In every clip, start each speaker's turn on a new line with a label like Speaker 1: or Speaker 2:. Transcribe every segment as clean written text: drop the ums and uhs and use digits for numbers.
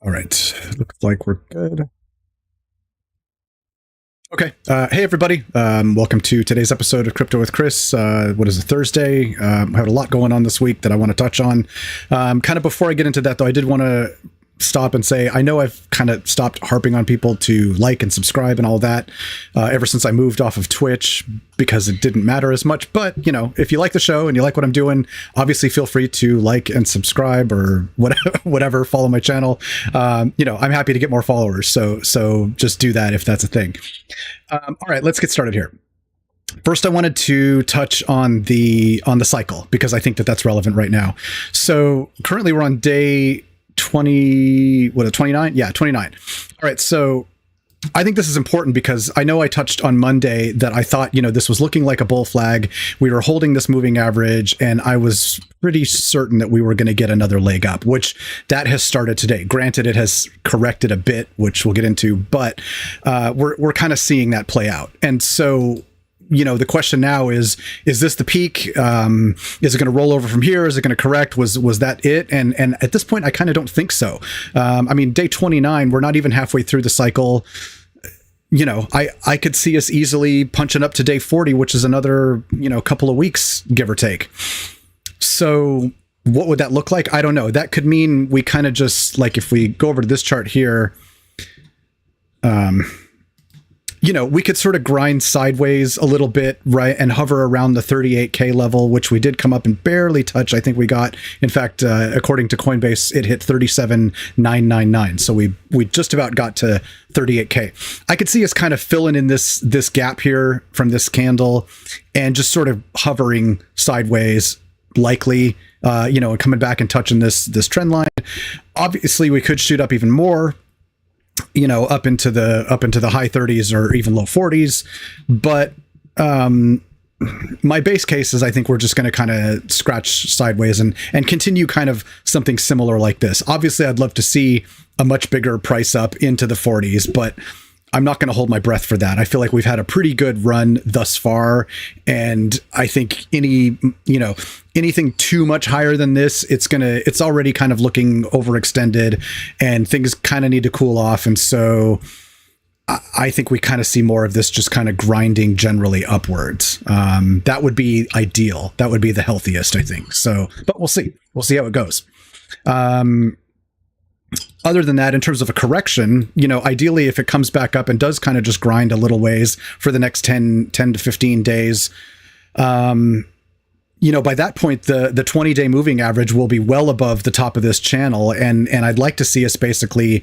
Speaker 1: All right. Looks like we're good. Okay. Hey, everybody. Welcome to today's episode of Crypto with Chris. What is it, Thursday? I had a lot going on this week that I want to touch on. Kind of before I get into that, though, I did want to stop and say, I know I've kind of stopped harping on people to like and subscribe and all that ever since I moved off of Twitch because it didn't matter as much. But, you know, if you like the show and you like what I'm doing, obviously feel free to like and subscribe or whatever, follow my channel. You know, I'm happy to get more followers. So just do that if that's a thing. All right, let's get started here. First, I wanted to touch on the cycle because I think that that's relevant right now. So currently we're on day 29? Yeah, 29. All right. So I think this is important because I know I touched on Monday that I thought, you know, this was looking like a bull flag. We were holding this moving average and I was pretty certain that we were going to get another leg up, which that has started today. Granted, it has corrected a bit, which we'll get into, but we're kind of seeing that play out. And so, you know, the question now is this the peak? Is it going to roll over from here? Is it going to correct? Was that it? And at this point, I kind of don't think so. I mean, day 29, we're not even halfway through the cycle. You know, I could see us easily punching up to day 40, which is another, you know, couple of weeks, give or take. So what would that look like? I don't know. That could mean we kind of just, like, if we go over to this chart here, you know, we could sort of grind sideways a little bit, right, and hover around the 38K level, which we did come up and barely touch. I think we got, in fact, according to Coinbase, it hit 37,999. So we just about got to 38K. I could see us kind of filling in this gap here from this candle and just sort of hovering sideways, likely, you know, and coming back and touching this trend line. Obviously, we could shoot up even more, you know, up into the high 30s or even low 40s. But my base case is I think we're just going to kind of scratch sideways and continue kind of something similar like this. Obviously, I'd love to see a much bigger price up into the 40s, but I'm not going to hold my breath for that. I feel like we've had a pretty good run thus far. And I think anything too much higher than this, it's already kind of looking overextended and things kind of need to cool off. And so I think we kind of see more of this just kind of grinding generally upwards. That would be ideal. That would be the healthiest, I think. So, but we'll see. We'll see how it goes. Other than that, in terms of a correction, you know, ideally, if it comes back up and does kind of just grind a little ways for the next 10 to 15 days, you know, by that point, the 20-day moving average will be well above the top of this channel. And I'd like to see us basically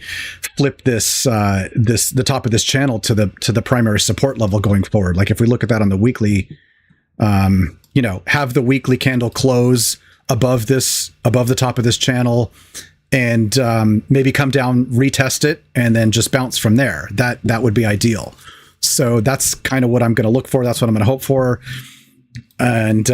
Speaker 1: flip the top of this channel to the primary support level going forward. Like if we look at that on the weekly, you know, have the weekly candle close above the top of this channel, and maybe come down, retest it, and then just bounce from there. That would be ideal. So that's kind of what I'm going to look for. That's what I'm going to hope for. And,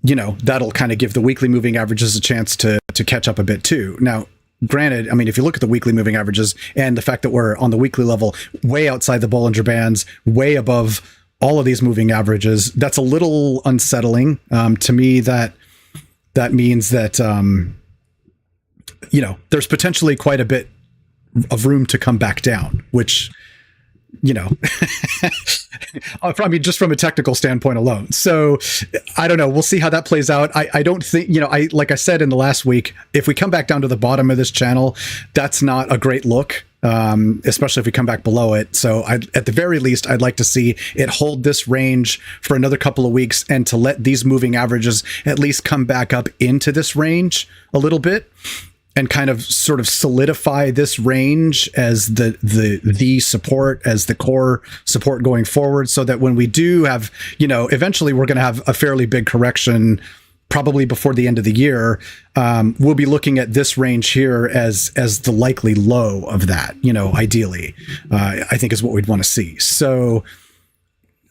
Speaker 1: you know, that'll kind of give the weekly moving averages a chance to catch up a bit too. Now, granted, I mean, if you look at the weekly moving averages and the fact that we're on the weekly level, way outside the Bollinger Bands, way above all of these moving averages, that's a little unsettling. To me, that means that, you know, there's potentially quite a bit of room to come back down, which, you know, I mean, just from a technical standpoint alone. So I don't know. We'll see how that plays out. I don't think, you know, like I said in the last week, if we come back down to the bottom of this channel, that's not a great look, especially if we come back below it. So at the very least, I'd like to see it hold this range for another couple of weeks and to let these moving averages at least come back up into this range a little bit, and kind of sort of solidify this range as the support, as the core support going forward, so that when we do have, you know, eventually we're going to have a fairly big correction, probably before the end of the year, we'll be looking at this range here as the likely low of that, you know, ideally, I think is what we'd want to see. So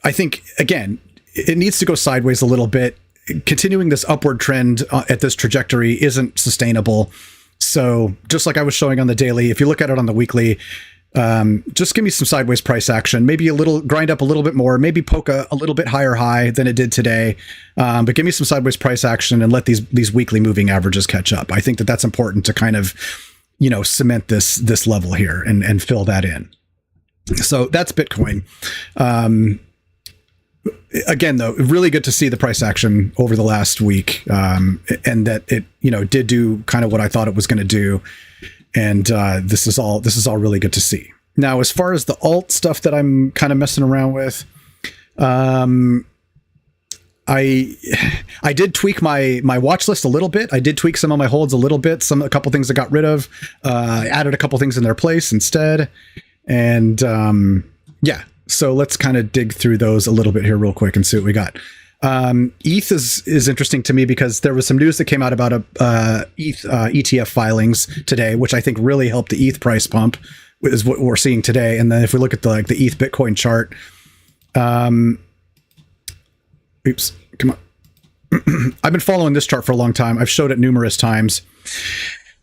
Speaker 1: I think, again, it needs to go sideways a little bit. Continuing this upward trend at this trajectory isn't sustainable. So just like I was showing on the daily, if you look at it on the weekly, just give me some sideways price action, maybe a little grind up a little bit more, maybe poke a little bit higher high than it did today. But give me some sideways price action and let these weekly moving averages catch up. I think that that's important to kind of cement this level here and fill that in. So that's Bitcoin. Again, though, really good to see the price action over the last week, and that it did do kind of what I thought it was going to do, and this is all really good to see. Now, as far as the alt stuff that I'm kind of messing around with, I did tweak my watch list a little bit. I did tweak some of my holds a little bit. A couple things I got rid of. I added a couple things in their place instead, and yeah. So let's kind of dig through those a little bit here real quick and see what we got. ETH is interesting to me because there was some news that came out about ETH ETF filings today, which I think really helped the ETH price pump, is what we're seeing today. And then if we look at the ETH Bitcoin chart, oops, come on. I've been following this chart for a long time. I've showed it numerous times.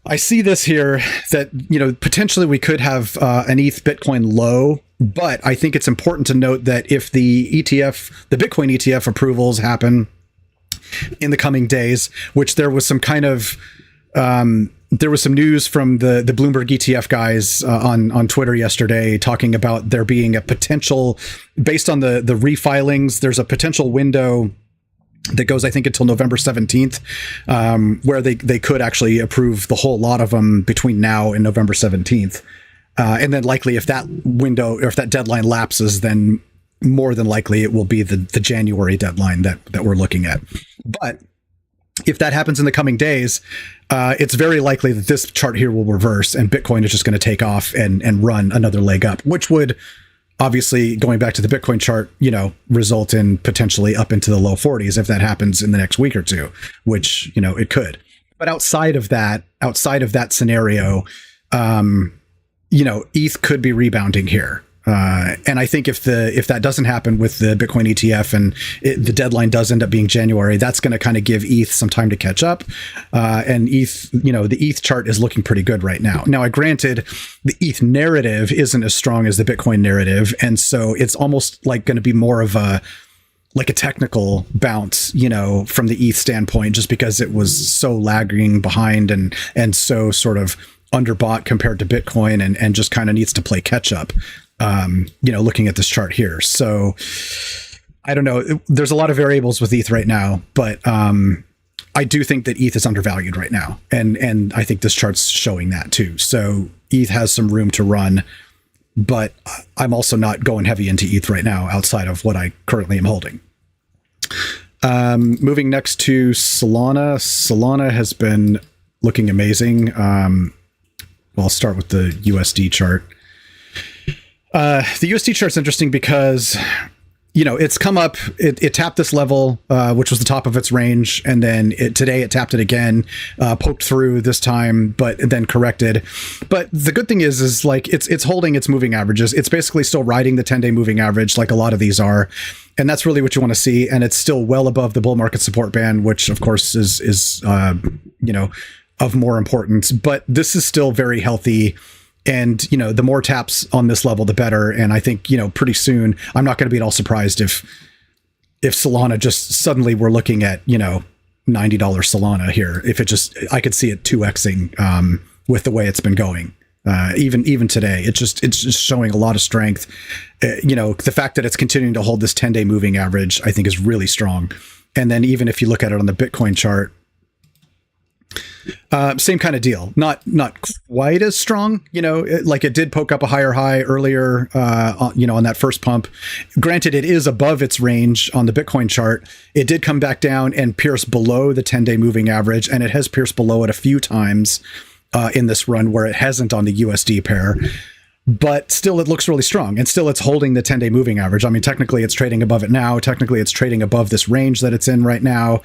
Speaker 1: I see this here that, potentially we could have an ETH Bitcoin low, but I think it's important to note that if the Bitcoin ETF approvals happen in the coming days, which there was some kind of, there was some news from the Bloomberg ETF guys on Twitter yesterday talking about there being a potential, based on the refilings, there's a potential window that goes, I think, until November 17th, where they could actually approve the whole lot of them between now and November 17th. And then likely if that window or if that deadline lapses, then more than likely it will be the January deadline that we're looking at. But if that happens in the coming days, it's very likely that this chart here will reverse and Bitcoin is just going to take off and run another leg up, which would obviously, going back to the Bitcoin chart, result in potentially up into the low 40s if that happens in the next week or two, which, it could. But outside of that scenario, ETH could be rebounding here. And I think if that doesn't happen with the Bitcoin ETF and the deadline does end up being January, that's going to kind of give ETH some time to catch up. And ETH, the ETH chart is looking pretty good right now. Now, granted, the ETH narrative isn't as strong as the Bitcoin narrative. And so it's almost like going to be more of a technical bounce, from the ETH standpoint, just because it was so lagging behind and so sort of underbought compared to Bitcoin and just kind of needs to play catch up. Looking at this chart here. So I don't know. There's a lot of variables with ETH right now, but I do think that ETH is undervalued right now. And I think this chart's showing that too. So ETH has some room to run, but I'm also not going heavy into ETH right now outside of what I currently am holding. Moving next to Solana. Solana has been looking amazing. I'll start with the USD chart. The USD chart's interesting because, it's come up, it tapped this level, which was the top of its range. And then today it tapped it again, poked through this time, but then corrected. But the good thing is like, it's holding its moving averages. It's basically still riding the 10-day moving average, like a lot of these are. And that's really what you want to see. And it's still well above the bull market support band, which of course is of more importance, but this is still very healthy. And, the more taps on this level, the better. And I think, pretty soon, I'm not going to be at all surprised if Solana just suddenly we're looking at, $90 Solana here. If it just, I could see it 2xing with the way it's been going. Even today, it's just showing a lot of strength. The fact that it's continuing to hold this 10-day moving average, I think is really strong. And then even if you look at it on the Bitcoin chart, same kind of deal, not quite as strong, like it did poke up a higher high earlier, on that first pump. Granted, it is above its range on the Bitcoin chart. It did come back down and pierce below the 10-day moving average, and it has pierced below it a few times in this run where it hasn't on the USD pair. But still, it looks really strong, and still it's holding the 10-day moving average. I mean, technically it's trading above it now. Technically it's trading above this range that it's in right now,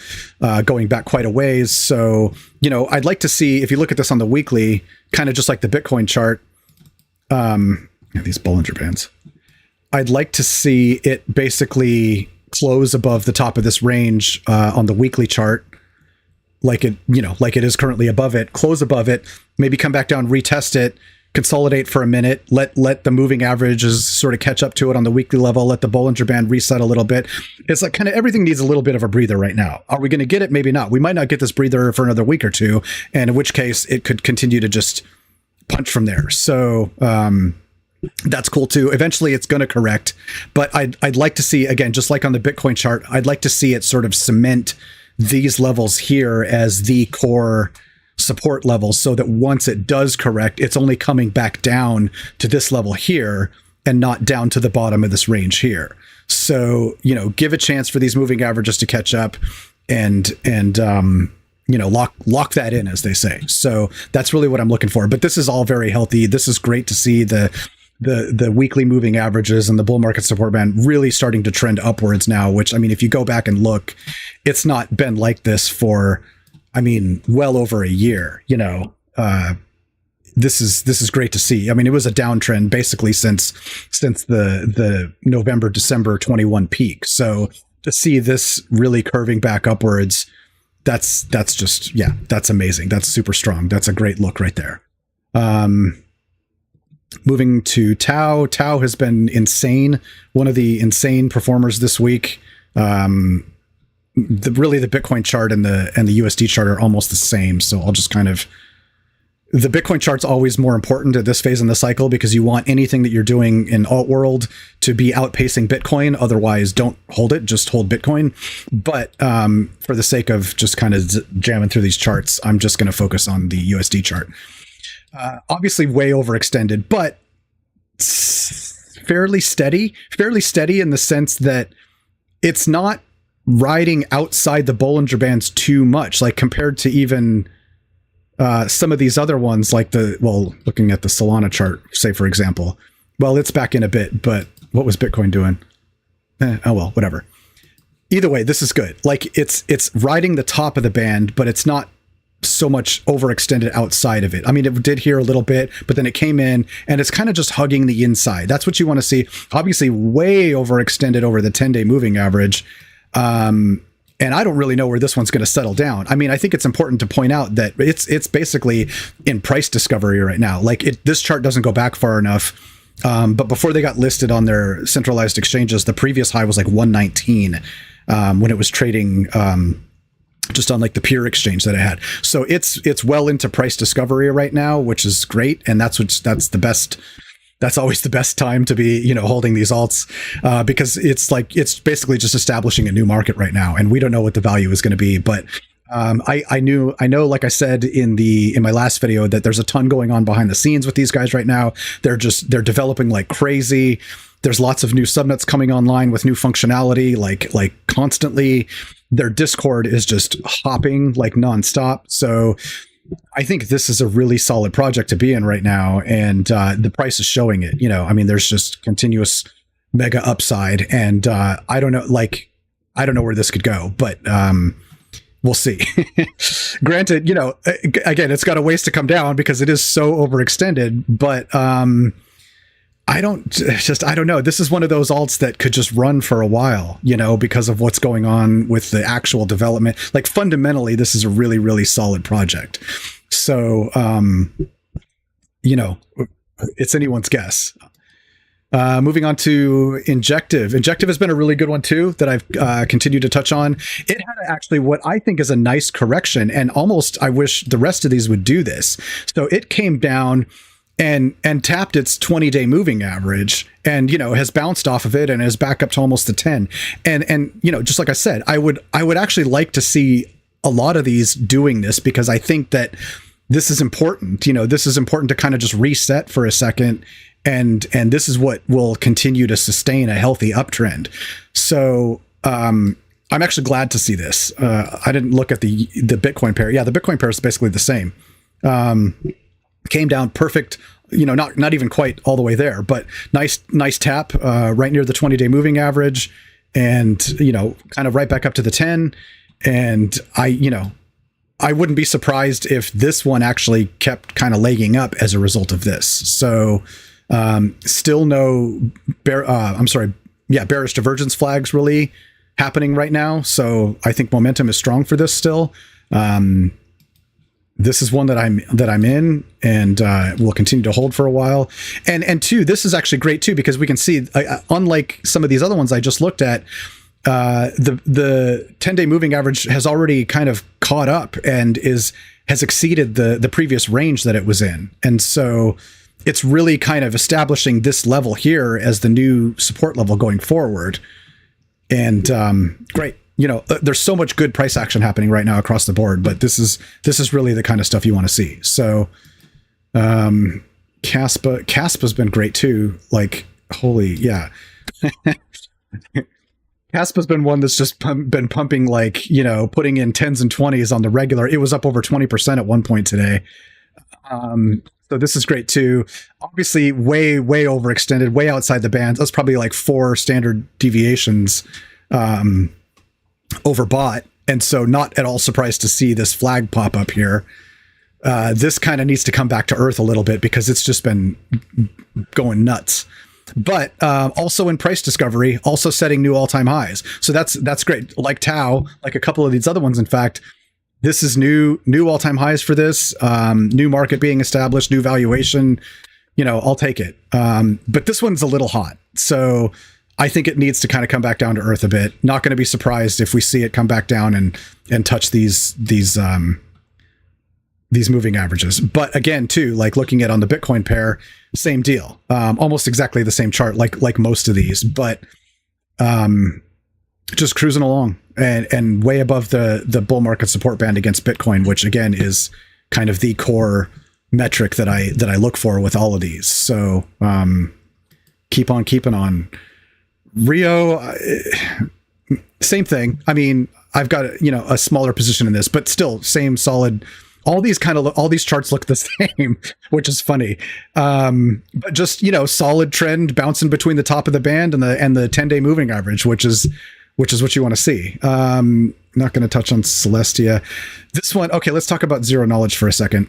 Speaker 1: going back quite a ways. So, I'd like to see, if you look at this on the weekly, kind of just like the Bitcoin chart, these Bollinger Bands, I'd like to see it basically close above the top of this range on the weekly chart, like it is currently above it, close above it, maybe come back down, retest it, consolidate for a minute, let the moving averages sort of catch up to it on the weekly level, let the Bollinger Band reset a little bit. It's like kind of everything needs a little bit of a breather right now. Are we going to get it? Maybe not. We might not get this breather for another week or two, and in which case it could continue to just, punch from there. So that's cool too. Eventually it's going to correct, but I'd like to see, again, just like on the Bitcoin chart, I'd like to see it sort of cement these levels here as the core support levels, so that once it does correct, it's only coming back down to this level here and not down to the bottom of this range here. So, you know, give a chance for these moving averages to catch up and you know, lock that in, as they say. So that's really what I'm looking for. But this is all very healthy. This is great to see the weekly moving averages and the bull market support band really starting to trend upwards now, which, I mean, if you go back and look, it's not been like this for, I mean, well over a year, you know. This is great to see. I mean, it was a downtrend basically since the November, December 21 peak. So to see this really curving back upwards, that's just, yeah, that's amazing. That's super strong. That's a great look right there. Moving to Tau. Tau has been insane. One of the insane performers this week. Really the Bitcoin chart and the USD chart are almost the same. So I'll just kind of, the Bitcoin chart's always more important at this phase in the cycle, because you want anything that you're doing in alt world to be outpacing Bitcoin. Otherwise, don't hold it, just hold Bitcoin. But for the sake of just kind of jamming through these charts, I'm just going to focus on the USD chart. Obviously way overextended, but fairly steady in the sense that it's not riding outside the Bollinger Bands too much, like compared to even some of these other ones, like looking at the Solana chart, say, for example. Well, it's back in a bit, but what was Bitcoin doing? Oh, well, whatever. Either way, this is good. Like it's riding the top of the band, but it's not so much overextended outside of it. I mean, it did here a little bit, but then it came in and it's kind of just hugging the inside. That's what you want to see. Obviously way overextended over the 10-day moving average. And I don't really know where this one's going to settle down. I mean, I think it's important to point out that it's basically in price discovery right now. Like this chart doesn't go back far enough. But before they got listed on their centralized exchanges, the previous high was like 119 when it was trading just on like the peer exchange that I had. So it's well into price discovery right now, which is great. And that's the best. That's always the best time to be, you know, holding these alts, because it's basically just establishing a new market right now, and we don't know what the value is going to be. But I know, like I said in my last video, that there's a ton going on behind the scenes with these guys right now. They're developing like crazy. There's lots of new subnets coming online with new functionality, like constantly. Their Discord is just hopping like nonstop. So I think this is a really solid project to be in right now, and the price is showing it. You know, I mean, there's just continuous mega upside, and I don't know where this could go, but we'll see. Granted, you know, again, it's got a ways to come down because it is so overextended, but I don't know. This is one of those alts that could just run for a while, you know, because of what's going on with the actual development. Like fundamentally, this is a really, really solid project. So, you know, it's anyone's guess. Moving on to Injective. Injective has been a really good one too that I've continued to touch on. It had actually what I think is a nice correction, and almost I wish the rest of these would do this. So it came down and tapped its 20-day moving average, and, you know, has bounced off of it and is back up to almost the 10. And, you know, just like I said, I would actually like to see a lot of these doing this, because I think that this is important. You know, this is important to kind of just reset for a second. And this is what will continue to sustain a healthy uptrend. So, I'm actually glad to see this. I didn't look at the Bitcoin pair. Yeah, the Bitcoin pair is basically the same. Came down perfect, you know, not even quite all the way there, but nice tap right near the 20-day moving average, and, you know, kind of right back up to the 10. And I wouldn't be surprised if this one actually kept kind of legging up as a result of this. So still no bearish divergence flags really happening right now. So I think momentum is strong for this still. This is one that I'm in, and will continue to hold for a while. And two, this is actually great too, because we can see, unlike some of these other ones I just looked at, the 10-day moving average has already kind of caught up and has exceeded the previous range that it was in. And so it's really kind of establishing this level here as the new support level going forward. And great. There's so much good price action happening right now across the board, but this is really the kind of stuff you want to see. So Caspa's been great too. Like, holy, yeah. Caspa's been one that's just been pumping, like, putting in 10s and 20s on the regular. It was up over 20% at one point today. So this is great too. Obviously, way overextended, way outside the bands. That's probably like 4 standard deviations overbought. And so not at all surprised to see this flag pop up here. This kind of needs to come back to earth a little bit because it's just been going nuts. But also in price discovery, also setting new all-time highs. So that's great. Like Tau, like a couple of these other ones, in fact, this is new all-time highs for this. New market being established, new valuation. I'll take it. But this one's a little hot. So I think it needs to kind of come back down to earth a bit. Not going to be surprised if we see it come back down and touch these moving averages. But again, too, like looking at on the Bitcoin pair, same deal. Almost exactly the same chart, like most of these, but just cruising along and way above the bull market support band against Bitcoin, which again is kind of the core metric that I look for with all of these. So keep on keeping on. Rio, same thing. I mean, I've got a smaller position in this, but still same solid. All these charts look the same, which is funny. But just, solid trend bouncing between the top of the band and the 10-day moving average, which is what you want to see. Not going to touch on Celestia. This one, okay, let's talk about Zero Knowledge for a second.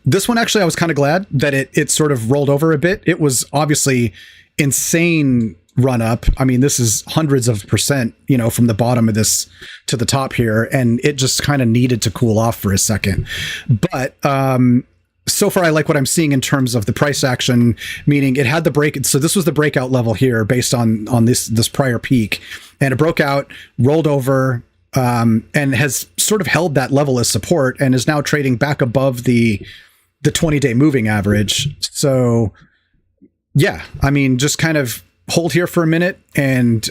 Speaker 1: This one, actually, I was kind of glad that it sort of rolled over a bit. It was obviously insane run up. I mean, this is hundreds of percent, from the bottom of this to the top here, and it just kind of needed to cool off for a second. But so far, I like what I'm seeing in terms of the price action, meaning it had the break. So this was the breakout level here based on this prior peak, and it broke out, rolled over, and has sort of held that level as support, and is now trading back above the 20-day moving average. So yeah, I mean, just kind of hold here for a minute and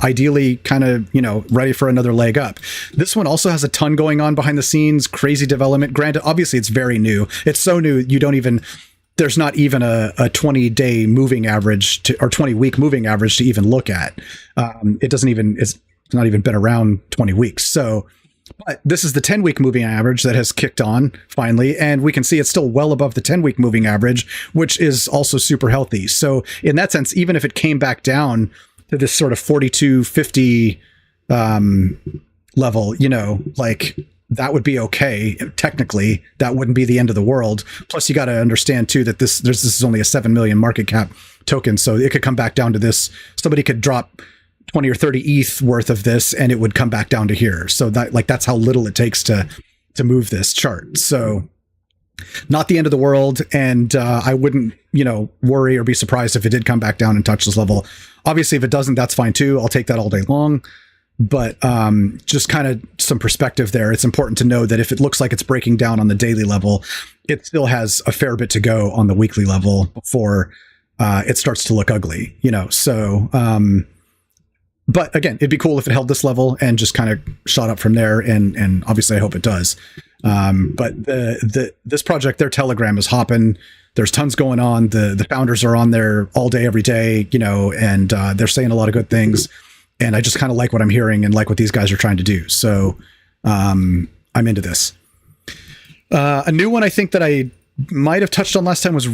Speaker 1: ideally kind of, ready for another leg up. This one also has a ton going on behind the scenes, crazy development. Granted, obviously it's very new. It's so new, there's not even a 20-day moving average or 20-week moving average to even look at. It's not even been around 20 weeks. So, but this is the 10-week moving average that has kicked on finally, and we can see it's still well above the 10-week moving average, which is also super healthy. So in that sense, even if it came back down to this sort of 42.50 level, like that would be okay. Technically, that wouldn't be the end of the world. Plus, you got to understand too that this is only a 7 million market cap token, so it could come back down to this. Somebody could drop 20 or 30 ETH worth of this and it would come back down to here. So that's how little it takes to move this chart. So not the end of the world. And I wouldn't, worry or be surprised if it did come back down and touch this level. Obviously, if it doesn't, that's fine too. I'll take that all day long. But just kind of some perspective there. It's important to know that if it looks like it's breaking down on the daily level, it still has a fair bit to go on the weekly level before it starts to look ugly, so but again, it'd be cool if it held this level and just kind of shot up from there. And obviously I hope it does. But this project, their Telegram is hopping. There's tons going on. The founders are on there all day, every day, and they're saying a lot of good things. And I just kind of like what I'm hearing and like what these guys are trying to do. So I'm into this. A new one I think that I might have touched on last time was,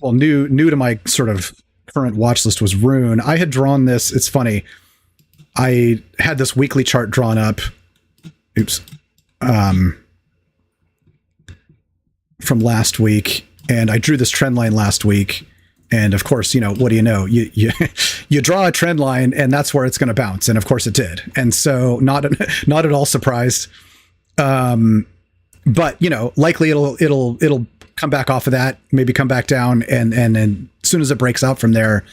Speaker 1: well, new to my sort of current watch list was Rune. I had drawn this. It's funny. I had this weekly chart drawn up. Oops. From last week, and I drew this trend line last week. And of course, what do you know? You draw a trend line, and that's where it's going to bounce. And of course, it did. And so, not at all surprised. But likely it'll come back off of that, maybe come back down, and as soon as it breaks out from there,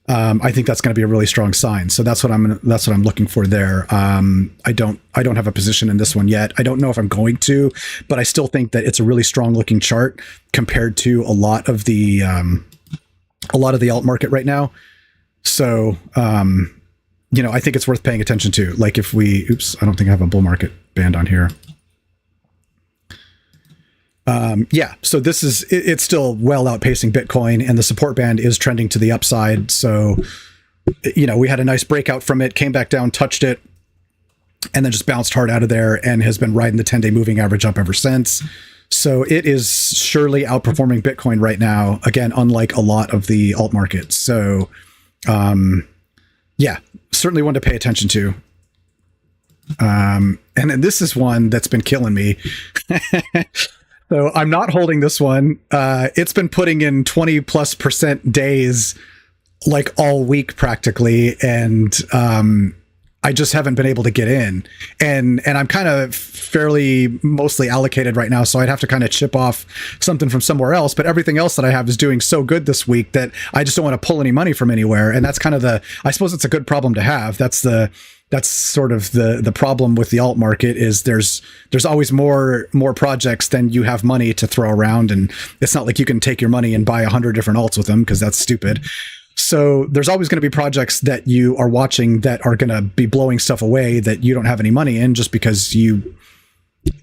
Speaker 1: I think that's going to be a really strong sign. So that's what I'm looking for there. I don't have a position in this one yet. I don't know if I'm going to, but I still think that it's a really strong looking chart compared to a lot of the alt market right now. So, I think it's worth paying attention to. Like if we, I don't think I have a bull market band on here. So this is, it's still well outpacing Bitcoin, and the support band is trending to the upside. So, we had a nice breakout from it, came back down, touched it, and then just bounced hard out of there and has been riding the 10-day moving average up ever since. So it is surely outperforming Bitcoin right now. Again, unlike a lot of the alt markets. So, certainly one to pay attention to. And then this is one that's been killing me. So I'm not holding this one. It's been putting in 20+% days, like all week practically. And, I just haven't been able to get in, and I'm kind of fairly mostly allocated right now. So I'd have to kind of chip off something from somewhere else, but everything else that I have is doing so good this week that I just don't want to pull any money from anywhere. And that's kind of I suppose it's a good problem to have. That's sort of the problem with the alt market is there's always more projects than you have money to throw around. And it's not like you can take your money and buy 100 different alts with them, because that's stupid. So there's always going to be projects that you are watching that are going to be blowing stuff away that you don't have any money in, just because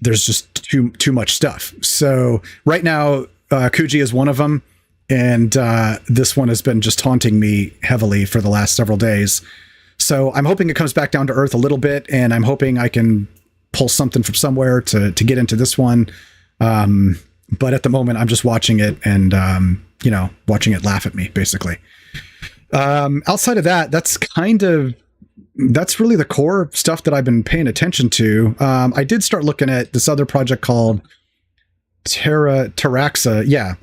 Speaker 1: there's just too much stuff. So right now, Kuji is one of them. And this one has been just taunting me heavily for the last several days. So I'm hoping it comes back down to earth a little bit, and I'm hoping I can pull something from somewhere to get into this one. But at the moment, I'm just watching it and, watching it laugh at me, basically. Outside of that, that's really the core stuff that I've been paying attention to. I did start looking at this other project called Taraxa. Yeah.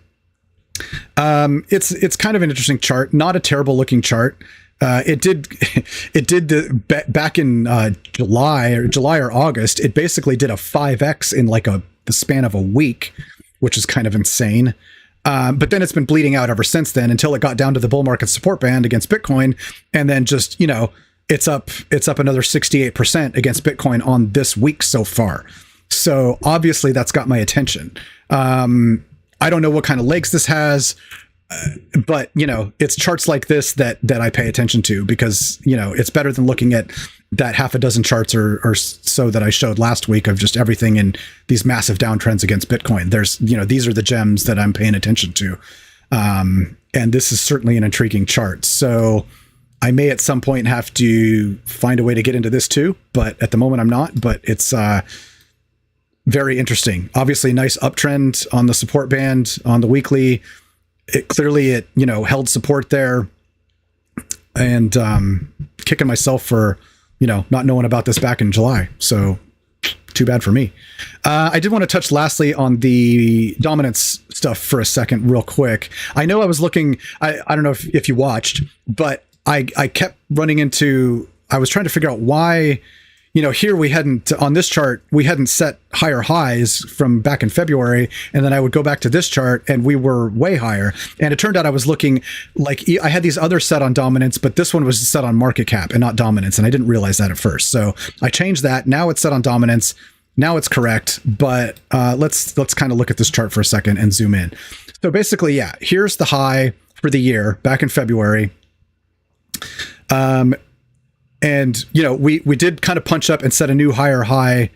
Speaker 1: It's kind of an interesting chart, not a terrible looking chart. It did back in July or August. It basically did a 5x in like the span of a week, which is kind of insane. But then it's been bleeding out ever since then, until it got down to the bull market support band against Bitcoin. And then just, it's up another 68% against Bitcoin on this week so far. So obviously that's got my attention. I don't know what kind of legs this has, but it's charts like this that I pay attention to, because, it's better than looking at that half a dozen charts or so that I showed last week of just everything in these massive downtrends against Bitcoin. There's, these are the gems that I'm paying attention to. And this is certainly an intriguing chart. So I may at some point have to find a way to get into this too, but at the moment I'm not. But it's very interesting. Obviously, nice uptrend on the support band on the weekly. It held support there, and kicking myself for not knowing about this back in July. So too bad for me. I did want to touch lastly on the dominance stuff for a second, real quick. I know I was looking, I don't know if you watched, but I kept running into, I was trying to figure out why, here we hadn't, on this chart, we hadn't set higher highs from back in February. And then I would go back to this chart and we were way higher. And it turned out I was looking like I had these others set on dominance, but this one was set on market cap and not dominance. And I didn't realize that at first. So I changed that. Now it's set on dominance. Now it's correct. But let's kind of look at this chart for a second and zoom in. So basically, yeah, here's the high for the year back in February. And, we did kind of punch up and set a new higher high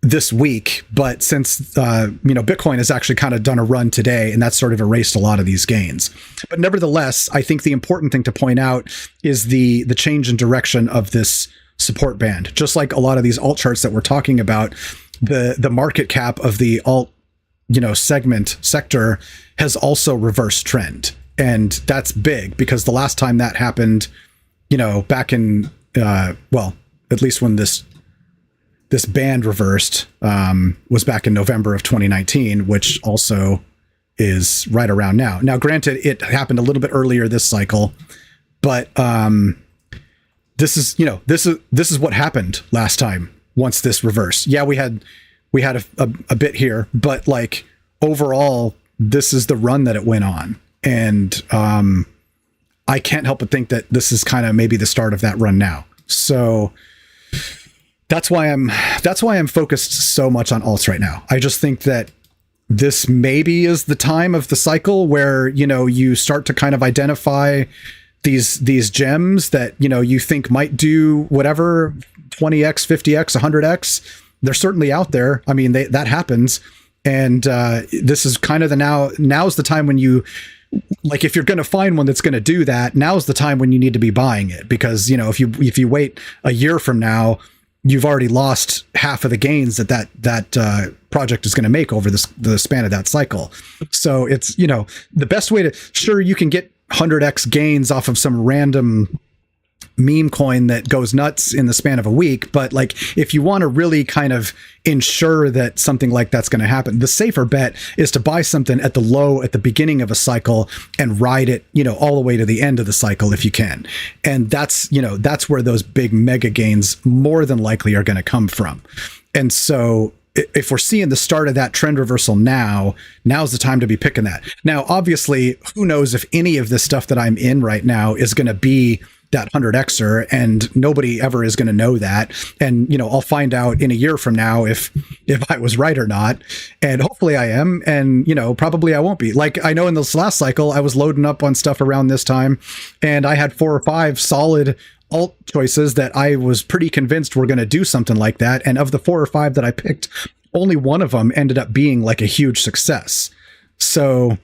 Speaker 1: this week. But since, Bitcoin has actually kind of done a run today, and that's sort of erased a lot of these gains. But nevertheless, I think the important thing to point out is the change in direction of this support band. Just like a lot of these alt charts that we're talking about, the market cap of the alt, sector has also reversed trend. And that's big, because the last time that happened, back in, at least when this band reversed, was back in November of 2019, which also is right around now. Now, granted, it happened a little bit earlier this cycle, but this is what happened last time. Once this reversed, yeah, we had a bit here, but like overall, this is the run that it went on. And I can't help but think that this is kind of maybe the start of that run now. So that's why I'm focused so much on alts right now. I just think that this maybe is the time of the cycle where, you know, you start to kind of identify these gems that, you know, you think might do whatever 20x, 50x, 100x. They're certainly out there. I mean, that happens. And this is kind of now's the time when you, like, if you're going to find one that's going to do that, now's the time when you need to be buying it, because, you know, if you wait a year from now, you've already lost half of the gains that project is going to make over the span of that cycle. So it's, you know, the best way to, sure, you can get 100x gains off of some random meme coin that goes nuts in the span of a week. But like, if you want to really kind of ensure that something like that's going to happen, the safer bet is to buy something at the low at the beginning of a cycle and ride it, you know, all the way to the end of the cycle if you can. And that's, you know, that's where those big mega gains more than likely are going to come from. And so if we're seeing the start of that trend reversal now's the time to be picking that. Now, obviously, who knows if any of this stuff that I'm in right now is going to be that 100xer, and nobody ever is going to know that. And, you know, I'll find out in a year from now if I was right or not. And hopefully I am. And, you know, probably I won't be. Like, I know in this last cycle, I was loading up on stuff around this time, and I had 4 or 5 solid alt choices that I was pretty convinced were going to do something like that. And of the 4 or 5 that I picked, only one of them ended up being like a huge success. So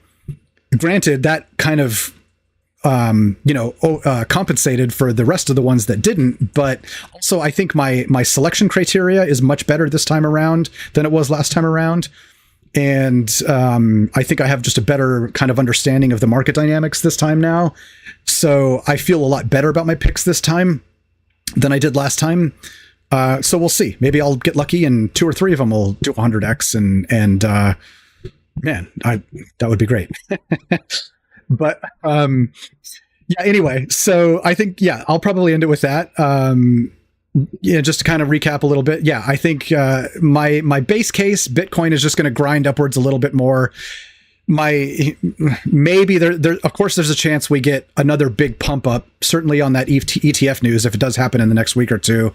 Speaker 1: granted, that kind of, compensated for the rest of the ones that didn't. But also, I think my selection criteria is much better this time around than it was last time around. And I think I have just a better kind of understanding of the market dynamics this time now. So I feel a lot better about my picks this time than I did last time. So we'll see. Maybe I'll get lucky and 2 or 3 of them will do 100x, and man, that would be great. But yeah, anyway, so I think, yeah, I'll probably end it with that. Just to kind of recap a little bit. Yeah, I think my base case, Bitcoin is just going to grind upwards a little bit more. Maybe there of course there's a chance we get another big pump up, certainly on that ETF news, if it does happen in the next week or two.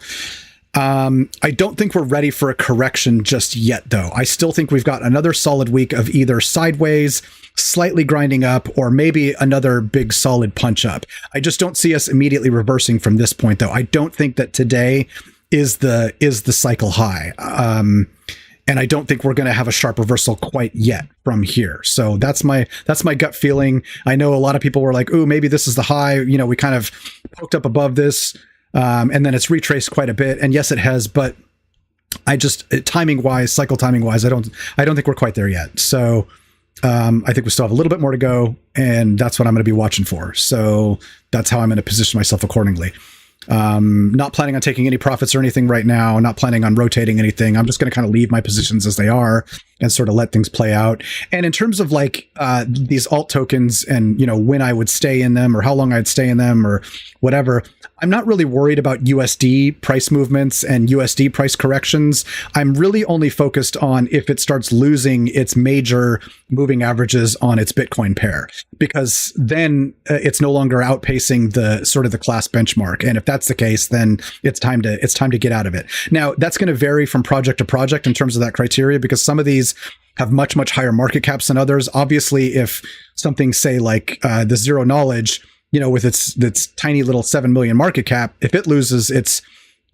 Speaker 1: I don't think we're ready for a correction just yet, though. I still think we've got another solid week of either sideways, slightly grinding up, or maybe another big solid punch up. I just don't see us immediately reversing from this point, though. I don't think that today is the cycle high. And I don't think we're going to have a sharp reversal quite yet from here. So that's my gut feeling. I know a lot of people were like, "Ooh, maybe this is the high." You know, we kind of poked up above this. And then it's retraced quite a bit, and yes, it has. But I just cycle timing wise, I don't think we're quite there yet. So I think we still have a little bit more to go, and that's what I'm going to be watching for. So that's how I'm going to position myself accordingly. Not planning on taking any profits or anything right now. Not planning on rotating anything. I'm just going to kind of leave my positions as they are and sort of let things play out. And in terms of like these alt tokens and, you know, when I would stay in them or how long I'd stay in them or whatever, I'm not really worried about USD price movements and USD price corrections. I'm really only focused on if it starts losing its major moving averages on its Bitcoin pair, because then it's no longer outpacing the sort of the class benchmark. And if that's the case, then it's time to get out of it. Now, that's going to vary from project to project in terms of that criteria, because some of these have much, much higher market caps than others. Obviously, if something, say, like the Zero Knowledge, you know, with its tiny little 7 million market cap, if it loses its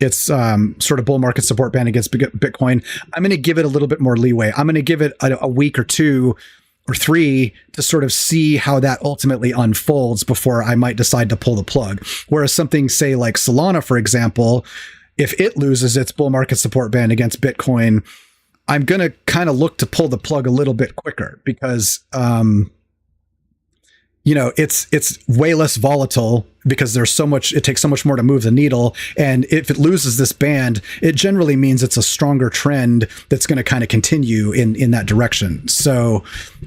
Speaker 1: sort of bull market support band against Bitcoin, I'm going to give it a little bit more leeway. I'm going to give it a week or 2 or 3 to sort of see how that ultimately unfolds before I might decide to pull the plug. Whereas something, say, like Solana, for example, if it loses its bull market support band against Bitcoin, I'm going to kind of look to pull the plug a little bit quicker, because you know, it's way less volatile because it takes so much more to move the needle. And if it loses this band, it generally means it's a stronger trend that's going to kind of continue in that direction. So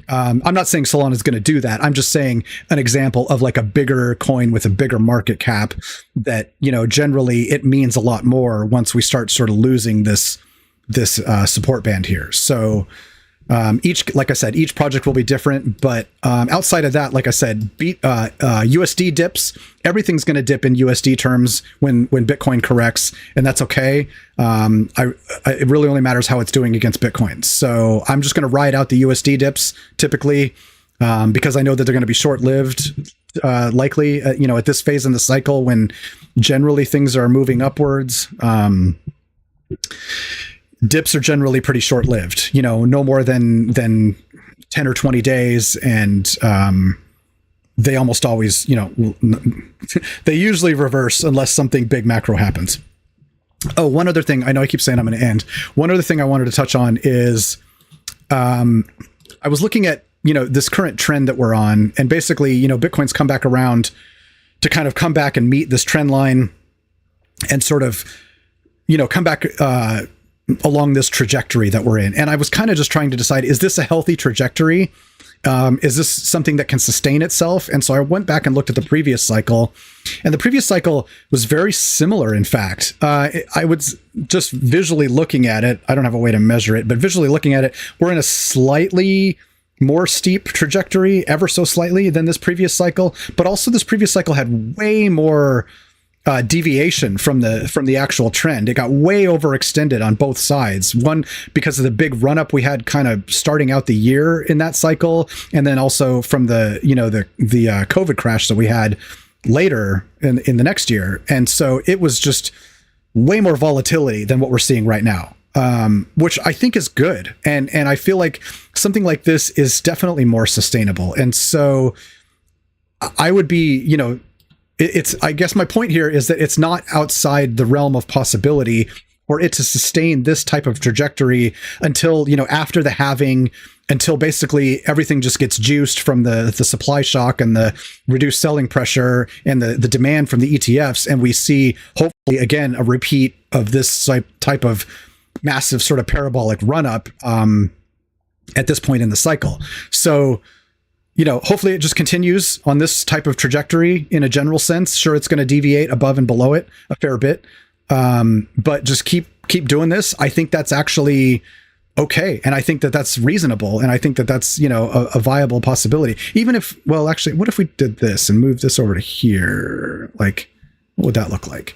Speaker 1: I'm not saying Solana is going to do that. I'm just saying an example of like a bigger coin with a bigger market cap that, you know, generally it means a lot more once we start sort of losing this support band here. So Each, like I said, each project will be different, but outside of that, like I said, USD dips. Everything's going to dip in USD terms when Bitcoin corrects, and that's okay. It really only matters how it's doing against Bitcoin. So I'm just going to ride out the USD dips typically, because I know that they're going to be short-lived, likely, at this phase in the cycle when generally things are moving upwards. Dips are generally pretty short-lived, no more than 10 or 20 days. And they almost always, they usually reverse unless something big macro happens. Oh, one other thing. I know I keep saying I'm going to end. One other thing I wanted to touch on is I was looking at, this current trend that we're on. And basically, Bitcoin's come back around to kind of come back and meet this trend line and sort of, come back along this trajectory that we're in. And I was kind of just trying to decide, is this a healthy trajectory? Is this something that can sustain itself? And so I went back and looked at the previous cycle, and the previous cycle was very similar. In fact, I was just visually looking at it. I don't have a way to measure it, but visually looking at it, we're in a slightly more steep trajectory, ever so slightly, than this previous cycle. But also this previous cycle had way more deviation from the actual trend. It got way overextended on both sides. One, because of the big run up we had kind of starting out the year in that cycle, and then also from the COVID crash that we had later in the next year. And so it was just way more volatility than what we're seeing right now, which I think is good. And I feel like something like this is definitely more sustainable. And so I would be, I guess my point here is that it's not outside the realm of possibility for it to sustain this type of trajectory until, after the halving, until basically everything just gets juiced from the supply shock and the reduced selling pressure and the demand from the ETFs. And we see, hopefully, again, a repeat of this type of massive sort of parabolic run up at this point in the cycle. So, hopefully it just continues on this type of trajectory in a general sense. Sure, it's going to deviate above and below it a fair bit, but just keep doing this. I think that's actually okay, and I think that that's reasonable, and I think that that's a viable possibility. Even if, well, actually, what if we did this and moved this over to here? Like, what would that look like?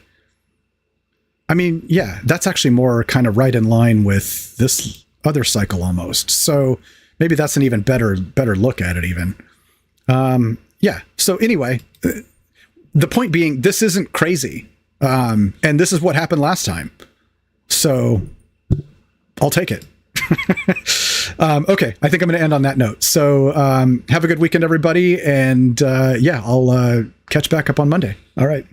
Speaker 1: I mean, yeah, that's actually more kind of right in line with this other cycle almost. So maybe that's an even better look at it even. Yeah. So anyway, the point being, this isn't crazy. And this is what happened last time. So I'll take it. Okay. I think I'm going to end on that note. So have a good weekend, everybody. And yeah, I'll catch back up on Monday. All right.